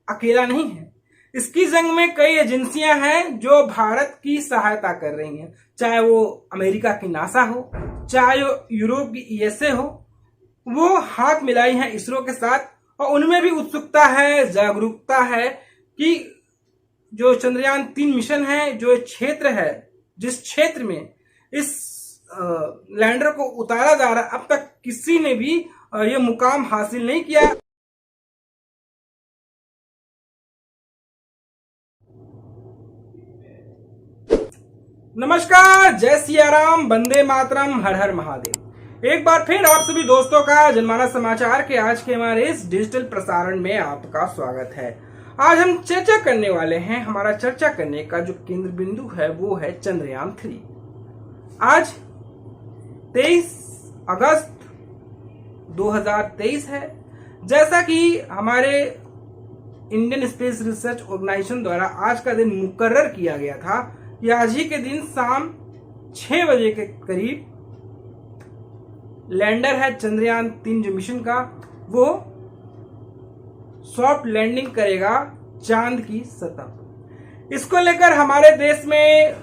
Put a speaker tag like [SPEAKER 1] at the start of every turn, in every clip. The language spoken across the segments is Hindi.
[SPEAKER 1] अकेला नहीं है। इसकी जंग में कई एजेंसियां हैं जो भारत की सहायता कर रही हैं, चाहे वो अमेरिका की नासा हो, चाहे वो यूरोप की ईएसए हो। वो हाथ मिलाई हैं इसरो के साथ और उनमें भी उत्सुकता है, जागरूकता है कि जो चंद्रयान 3 मिशन है, जो क्षेत्र है, जिस क्षेत्र में इस लैंडर को उतारा जा रहा है, अब तक किसी ने भी ये मुकाम हासिल नहीं किया। नमस्कार, जय सिया राम, वंदे मातरम, हर हर महादेव। एक बार फिर आप सभी दोस्तों का जनमानस समाचार के आज के हमारे इस डिजिटल प्रसारण में आपका स्वागत है। आज हम चर्चा करने वाले हैं, हमारा चर्चा करने का जो केंद्र बिंदु है वो है चंद्रयान 3। आज 23 अगस्त 2023 है। जैसा कि हमारे इंडियन स्पेस रिसर्च ऑर्गेनाइजेशन द्वारा आज का दिन मुकर्रर किया गया था कि आज ही के दिन शाम 6 बजे के करीब लैंडर है चंद्रयान 3 जो मिशन का, वो सॉफ्ट लैंडिंग करेगा चांद की सतह। इसको लेकर हमारे देश में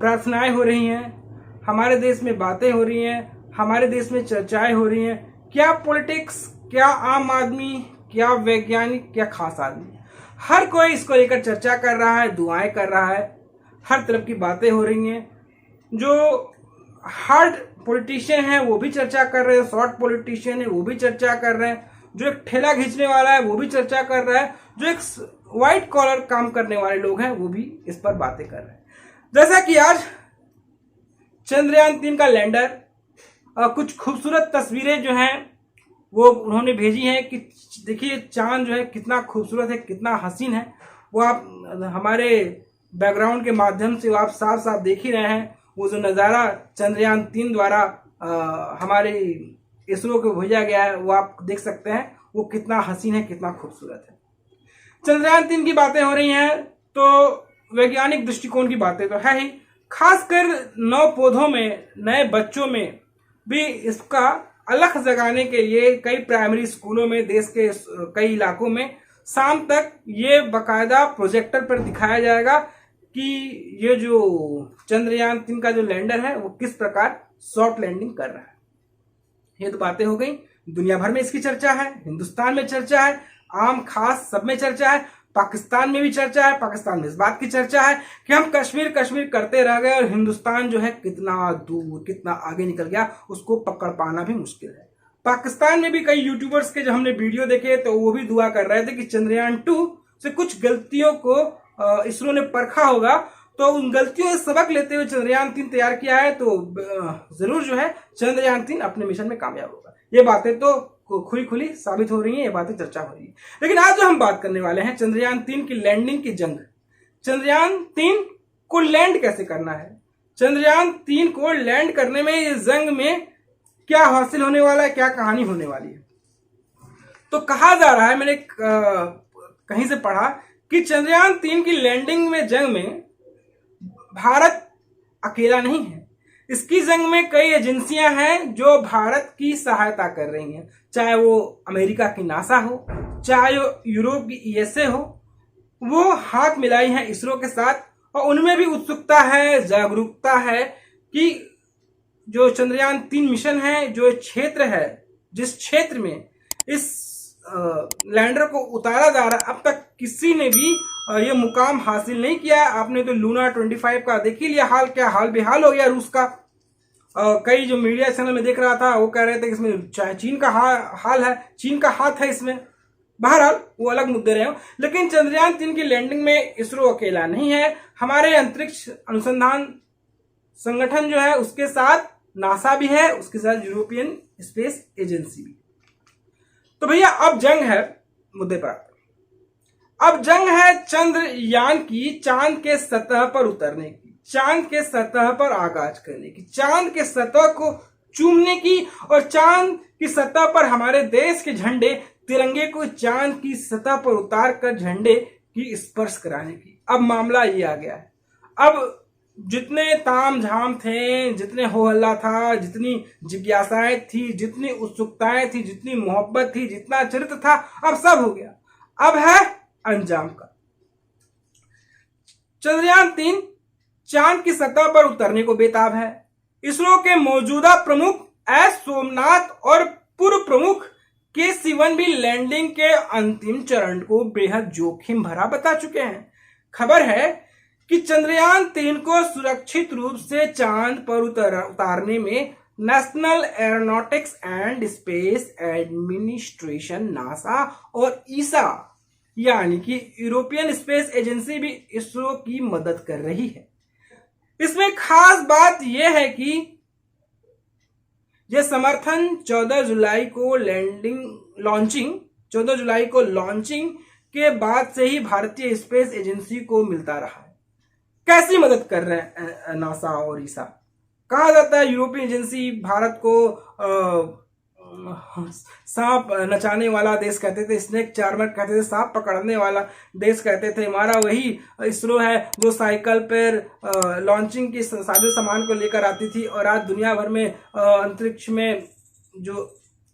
[SPEAKER 1] प्रार्थनाएं हो रही हैं, हमारे देश में बातें हो रही हैं, हमारे देश में चर्चाएं हो रही हैं। क्या पॉलिटिक्स, क्या आम आदमी, क्या वैज्ञानिक, क्या खास आदमी, हर कोई इसको लेकर चर्चा कर रहा है, दुआएं कर रहा है, हर तरफ की बातें हो रही हैं। जो हार्ड पॉलिटिशियन है वो भी चर्चा कर रहे हैं, शॉर्ट पॉलिटिशियन है वो भी चर्चा कर रहे हैं, जो एक ठेला खींचने वाला है वो भी चर्चा कर रहा है, जो एक व्हाइट कॉलर काम करने वाले लोग हैं वो भी इस पर बातें कर रहे हैं। जैसा कि आज चंद्रयान 3 का लैंडर, कुछ खूबसूरत तस्वीरें जो हैं वो उन्होंने भेजी हैं कि देखिए चांद जो है कितना खूबसूरत है, कितना हसीन है। वो आप हमारे बैकग्राउंड के माध्यम से आप साफ साफ देख ही रहे हैं। वो जो नज़ारा चंद्रयान 3 द्वारा हमारे इसरो को भेजा गया है वो आप देख सकते हैं, वो कितना हसीन है, कितना खूबसूरत है। चंद्रयान 3 की बातें हो रही हैं तो वैज्ञानिक दृष्टिकोण की बातें तो है ही, खासकर नव पौधों में, नए बच्चों में भी इसका अलख जगाने के लिए कई प्राइमरी स्कूलों में, देश के कई इलाकों में शाम तक ये बाकायदा प्रोजेक्टर पर दिखाया जाएगा कि ये जो चंद्रयान 3 का जो लैंडर है वो किस प्रकार सॉफ्ट लैंडिंग कर रहा है। ये तो बातें हो गई, दुनिया भर में इसकी चर्चा है, हिंदुस्तान में चर्चा है, आम खास सब में चर्चा है, पाकिस्तान में भी चर्चा है। पाकिस्तान में इस बात की चर्चा है कि हम कश्मीर कश्मीर करते रह गए और हिंदुस्तान जो है कितना दूर, कितना आगे निकल गया, उसको पकड़ पाना भी मुश्किल है। पाकिस्तान में भी कई यूट्यूबर्स के जो हमने वीडियो देखे तो वो भी दुआ कर रहे थे कि चंद्रयान 2 से कुछ गलतियों को इसरो ने परखा होगा, तो उन गलतियों से सबक लेते हुए चंद्रयान 3 तैयार किया है, तो जरूर जो है चंद्रयान 3 अपने मिशन में कामयाब होगा। ये बातें तो खुली खुली साबित हो रही हैं, ये बातें चर्चा हो रही है। लेकिन आज जो हम बात करने वाले हैं चंद्रयान 3 की लैंडिंग की जंग, चंद्रयान 3 को लैंड कैसे करना है, चंद्रयान 3 को लैंड करने में, इस जंग में क्या हासिल होने वाला है, क्या कहानी होने वाली है। तो कहा जा रहा है, मैंने कहीं से पढ़ा कि चंद्रयान 3 की लैंडिंग में, जंग में भारत अकेला नहीं है। इसकी जंग में कई एजेंसियां हैं जो भारत की सहायता कर रही हैं, चाहे वो अमेरिका की नासा हो, चाहे वो यूरोप की ईएसए हो। वो हाथ मिलाई हैं इसरो के साथ और उनमें भी उत्सुकता है, जागरूकता है कि जो चंद्रयान 3 मिशन है, जो क्षेत्र है, जिस क्षेत्र में इस लैंडर को उतारा जा रहा है, अब तक किसी ने भी ये मुकाम हासिल नहीं किया है। आपने तो लूना 25 का देख ही लिया हाल, क्या हाल बेहाल हो गया रूस का। कई जो मीडिया चैनल में देख रहा था वो कह रहे थे कि इसमें चाहे चीन का हाल है, चीन का हाथ है इसमें। बहरहाल वो अलग मुद्दे रहे हो, लेकिन चंद्रयान 3 की लैंडिंग में इसरो अकेला नहीं है। हमारे अंतरिक्ष अनुसंधान संगठन जो है उसके साथ नासा भी है, उसके साथ यूरोपियन स्पेस एजेंसी भी। तो भैया अब जंग है, मुद्दे पर अब जंग है चंद्रयान की चांद के सतह पर उतरने की, चांद के सतह पर आगाज करने की, चांद के सतह को चूमने की और चांद की सतह पर हमारे देश के झंडे, तिरंगे को चांद की सतह पर उतार कर झंडे की स्पर्श कराने की। अब मामला ये आ गया है। अब जितने ताम झाम थे, जितने हो हल्ला था, जितनी जिज्ञासाएं थी, जितनी उत्सुकताएं थी, जितनी मोहब्बत थी, जितना चरित्र था, अब सब हो गया। अब है अंजाम का। चंद्रयान-3 चांद की सतह पर उतरने को बेताब है। इसरो के मौजूदा प्रमुख एस सोमनाथ और पूर्व प्रमुख के सिवन भी लैंडिंग के अंतिम चरण को बेहद जोखिम भरा बता चुके हैं। खबर है कि चंद्रयान-3 को सुरक्षित रूप से चांद पर उतारने में national aeronautics and space administration NASA और ईसा यानी कि यूरोपियन स्पेस एजेंसी भी इसरो की मदद कर रही है। इसमें खास बात यह है कि यह समर्थन 14 जुलाई को लॉन्चिंग के बाद से ही भारतीय स्पेस एजेंसी को मिलता रहा है। कैसी मदद कर रहे हैं नासा और ईसा? कहा जाता है यूरोपियन एजेंसी भारत को सांप नचाने वाला देश कहते थे, स्नेक चार्मर कहते थे, सांप पकड़ने वाला देश कहते थे। हमारा वही इसरो है जो साइकिल पर लॉन्चिंग की साजो सामान को लेकर आती थी और आज दुनिया भर में अंतरिक्ष में जो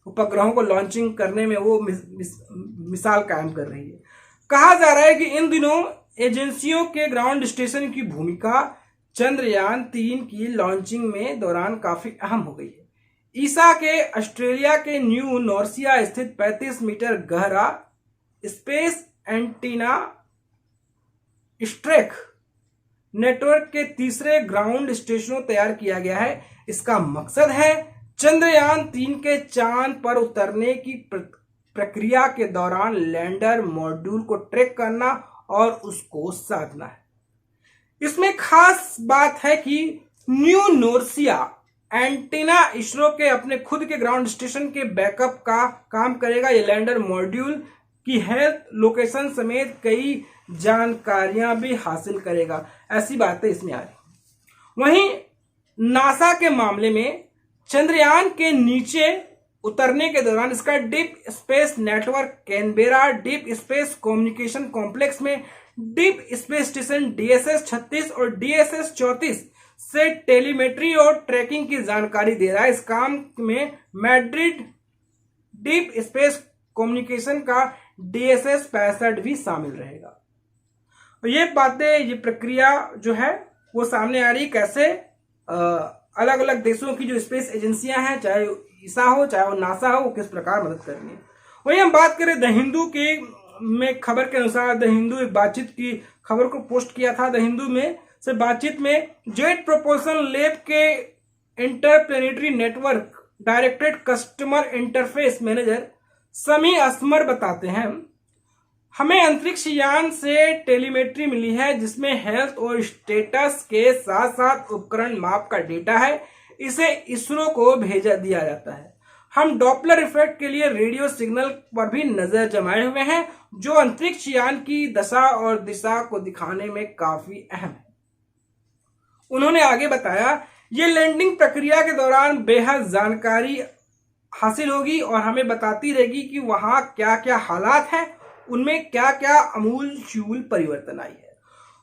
[SPEAKER 1] उपग्रहों को लॉन्चिंग करने में वो मिसाल कायम कर रही है। कहा जा रहा है कि इन दिनों एजेंसियों के ग्राउंड स्टेशन की भूमिका चंद्रयान-3 की लॉन्चिंग में दौरान काफी अहम हो गई है। ईसा के ऑस्ट्रेलिया के न्यू नॉर्सिया स्थित 35 मीटर गहरा स्पेस एंटीना स्ट्रेक नेटवर्क के तीसरे ग्राउंड स्टेशन तैयार किया गया है। इसका मकसद है चंद्रयान-3 के चांद पर उतरने की प्रक्रिया के दौरान लैंडर मॉड्यूल को ट्रैक करना और उसको साधना है। इसमें खास बात है कि न्यू नॉर्सिया एंटीना इसरो के अपने खुद के ग्राउंड स्टेशन के बैकअप का काम करेगा। ये लैंडर मॉड्यूल की हेल्थ लोकेशन समेत कई जानकारियां भी हासिल करेगा। ऐसी बातें इसमें आ रही। वहीं नासा के मामले में चंद्रयान के नीचे उतरने के दौरान इसका deep space network Canberra deep space communication complex में डीप स्पेस स्टेशन DSS-36 और DSS-34 से टेलीमेट्री और ट्रैकिंग की जानकारी दे रहा है। इस काम में मैड्रिड डीप स्पेस कम्युनिकेशन का DSS-65 भी शामिल रहेगा। तो ये बातें, ये प्रक्रिया जो है वो सामने आ रही कैसे अलग अलग देशों की जो स्पेस एजेंसियां हैं, चाहे ईसा हो चाहे वो नासा हो, वो किस प्रकार मदद कर रही है। वहीं हम बात करें द हिंदू की में खबर के अनुसार, द हिंदू एक बातचीत की खबर को पोस्ट किया था। द हिंदू में से बातचीत में जेट प्रोपल्शन लैब के interplanetary network directed customer interface manager समी असमर बताते हैं, हमें अंतरिक्ष यान से टेलीमेट्री मिली है जिसमें हेल्थ और स्टेटस के साथ साथ उपकरण माप का डेटा है। इसे इसरो को भेजा दिया जाता है। हम डॉपलर इफेक्ट के लिए रेडियो सिग्नल पर भी नजर जमाए हुए हैं जो अंतरिक्ष यान की दशा और दिशा को दिखाने में काफी अहम है। उन्होंने आगे बताया, ये लैंडिंग प्रक्रिया के दौरान बेहद जानकारी हासिल होगी और हमें बताती रहेगी कि वहां क्या क्या हालात हैं, उनमें क्या क्या अमूलचूल परिवर्तन आई है।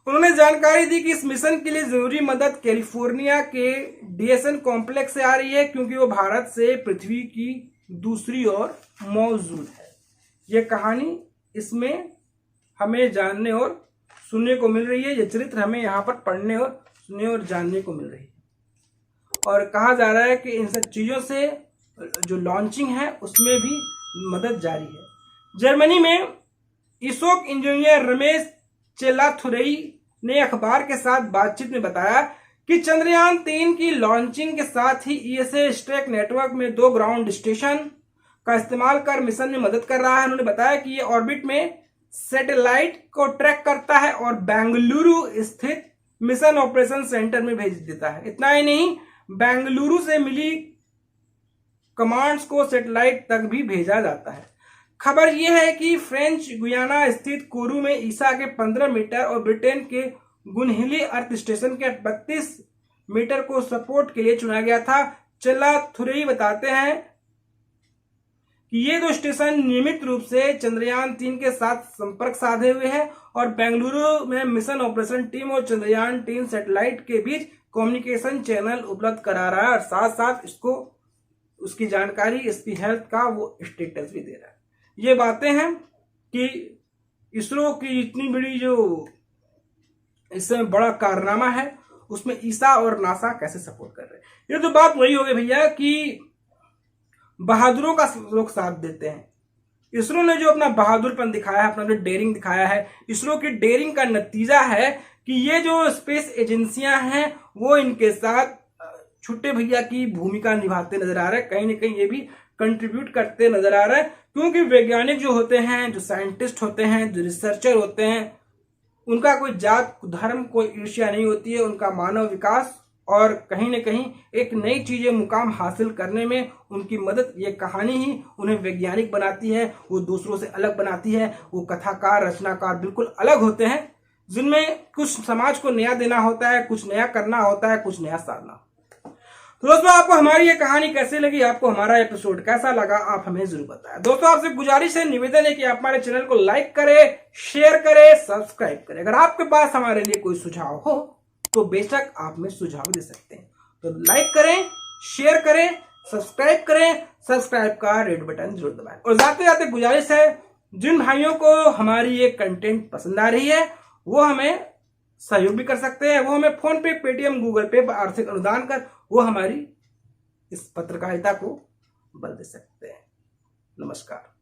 [SPEAKER 1] उन्होंने जानकारी दी कि इस मिशन के लिए जरूरी मदद कैलिफोर्निया के DSN कॉम्प्लेक्स से आ रही है क्योंकि वो भारत से पृथ्वी की दूसरी ओर मौजूद है। ये कहानी इसमें हमें जानने और सुनने को मिल रही है। ये चरित्र हमें यहाँ पर पढ़ने और सुनने और जानने को मिल रही है। और कहा जा रहा है कि इन सब चीज़ों से जो लॉन्चिंग है उसमें भी मदद जारी है। जर्मनी में इसरो इंजीनियर रमेश चेल्लाथुरई ने अखबार के साथ बातचीत में बताया कि चंद्रयान-3 की लॉन्चिंग के साथ ही ESA स्ट्रैक नेटवर्क में 2 ग्राउंड स्टेशन का इस्तेमाल कर मिशन में मदद कर रहा है। उन्होंने बताया कि ये ऑर्बिट में सैटेलाइट को ट्रैक करता है और बेंगलुरु स्थित मिशन ऑपरेशन सेंटर में भेज देता है। इतना ही नहीं, बेंगलुरु से मिली कमांड्स को सैटेलाइट तक भी भेजा जाता है। खबर यह है कि फ्रेंच गुयाना स्थित कोरू में ईसा के 15 मीटर और ब्रिटेन के गुनहिली अर्थ स्टेशन के 32 मीटर को सपोर्ट के लिए चुना गया था। चेल्लाथुरई बताते हैं कि ये 2 स्टेशन नियमित रूप से चंद्रयान-3 के साथ संपर्क साधे हुए हैं और बेंगलुरु में मिशन ऑपरेशन टीम और चंद्रयान-3 सैटेलाइट के बीच कम्युनिकेशन चैनल उपलब्ध करा रहा है और साथ साथ इसको उसकी जानकारी, इसकी हेल्थ का वो स्टेटस भी दे रहा है। ये बातें हैं कि इसरो की इतनी बड़ी जो इस समय बड़ा कारनामा है उसमें ईसा और नासा कैसे सपोर्ट कर रहे हैं। ये तो बात वही हो गई भैया कि बहादुरों का लोग साथ देते हैं। इसरो ने जो अपना बहादुरपन दिखाया है, अपना जो डेयरिंग दिखाया है, इसरो की डेयरिंग का नतीजा है कि ये जो स्पेस एजेंसियां हैं वो इनके साथ छोटे भैया की भूमिका निभाते नजर आ रहे हैं। कहीं ना कहीं ये भी कंट्रीब्यूट करते नजर आ रहे हैं, क्योंकि वैज्ञानिक जो होते हैं, जो साइंटिस्ट होते हैं, जो रिसर्चर होते हैं, उनका कोई जात धर्म कोई ईर्ष्या नहीं होती है। उनका मानव विकास और कहीं न कहीं एक नई चीजें मुकाम हासिल करने में उनकी मदद, ये कहानी ही उन्हें वैज्ञानिक बनाती है, वो दूसरों से अलग बनाती है। वो कथाकार, रचनाकार बिल्कुल अलग होते हैं, जिनमें कुछ समाज को नया देना होता है, कुछ नया करना होता है, कुछ नया साधना। तो दोस्तों, आपको हमारी ये कहानी कैसे लगी, आपको हमारा एपिसोड कैसा लगा, आप हमें जरूर बताएं। दोस्तों, आपसे गुजारिश है, निवेदन है कि आप हमारे चैनल को लाइक करें, शेयर करें, सब्सक्राइब करें। अगर आपके पास हमारे लिए कोई सुझाव हो तो बेशक आप में सुझाव दे सकते हैं। तो लाइक करें, शेयर करें, सब्सक्राइब करें, सब्सक्राइब का रेड बटन जरूर दबाएं। और जाते जाते गुजारिश है, जिन भाइयों को हमारी ये कंटेंट पसंद आ रही है वो हमें सहयोग भी कर सकते हैं। वो हमें फोन पे, पेटीएम, गूगल पे पर आर्थिक अनुदान कर वो हमारी इस पत्रकारिता को बल दे सकते हैं। नमस्कार।